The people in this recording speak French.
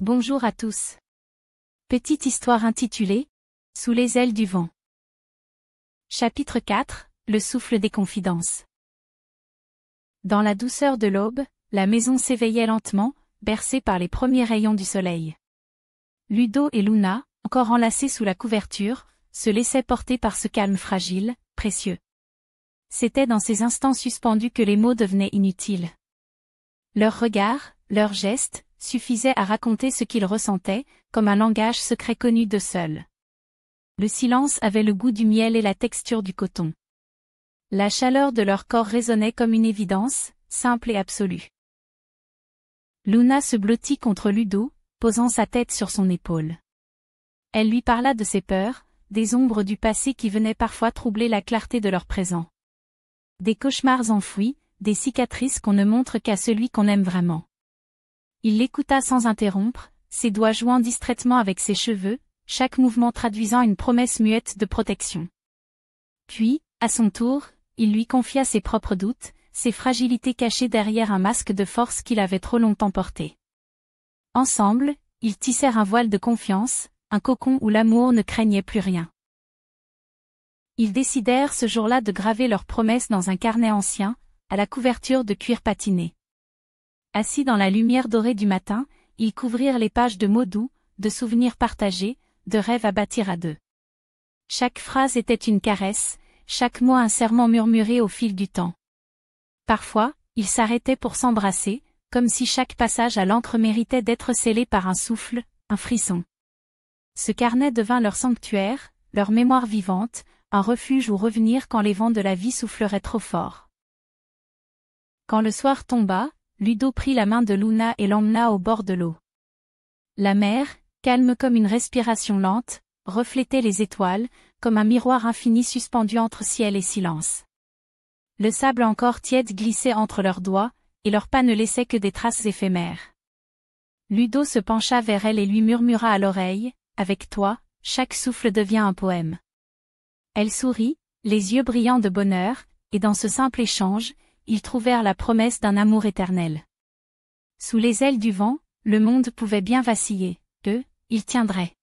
Bonjour à tous. Petite histoire intitulée « Sous les ailes du vent ». Chapitre 4, le souffle des confidences. Dans la douceur de l'aube, la maison s'éveillait lentement, bercée par les premiers rayons du soleil. Ludo et Luna, encore enlacés sous la couverture, se laissaient porter par ce calme fragile, précieux. C'était dans ces instants suspendus que les mots devenaient inutiles. Leurs regards, leurs gestes, suffisaient à raconter ce qu'ils ressentaient, comme un langage secret connu d'eux seuls. Le silence avait le goût du miel et la texture du coton. La chaleur de leur corps résonnait comme une évidence, simple et absolue. Luna se blottit contre Ludo, posant sa tête sur son épaule. Elle lui parla de ses peurs, des ombres du passé qui venaient parfois troubler la clarté de leur présent. Des cauchemars enfouis, des cicatrices qu'on ne montre qu'à celui qu'on aime vraiment. Il l'écouta sans interrompre, ses doigts jouant distraitement avec ses cheveux, chaque mouvement traduisant une promesse muette de protection. Puis, à son tour, il lui confia ses propres doutes, ses fragilités cachées derrière un masque de force qu'il avait trop longtemps porté. Ensemble, ils tissèrent un voile de confiance, un cocon où l'amour ne craignait plus rien. Ils décidèrent ce jour-là de graver leurs promesses dans un carnet ancien, à la couverture de cuir patiné. Assis dans la lumière dorée du matin, ils couvrirent les pages de mots doux, de souvenirs partagés, de rêves à bâtir à deux. Chaque phrase était une caresse, chaque mot un serment murmuré au fil du temps. Parfois, ils s'arrêtaient pour s'embrasser, comme si chaque passage à l'encre méritait d'être scellé par un souffle, un frisson. Ce carnet devint leur sanctuaire, leur mémoire vivante, un refuge où revenir quand les vents de la vie souffleraient trop fort. Quand le soir tomba, Ludo prit la main de Luna et l'emmena au bord de l'eau. La mer, calme comme une respiration lente, reflétait les étoiles, comme un miroir infini suspendu entre ciel et silence. Le sable encore tiède glissait entre leurs doigts, et leurs pas ne laissaient que des traces éphémères. Ludo se pencha vers elle et lui murmura à l'oreille, « Avec toi, chaque souffle devient un poème. » Elle sourit, les yeux brillants de bonheur, et dans ce simple échange, ils trouvèrent la promesse d'un amour éternel. Sous les ailes du vent, le monde pouvait bien vaciller, eux, ils tiendraient.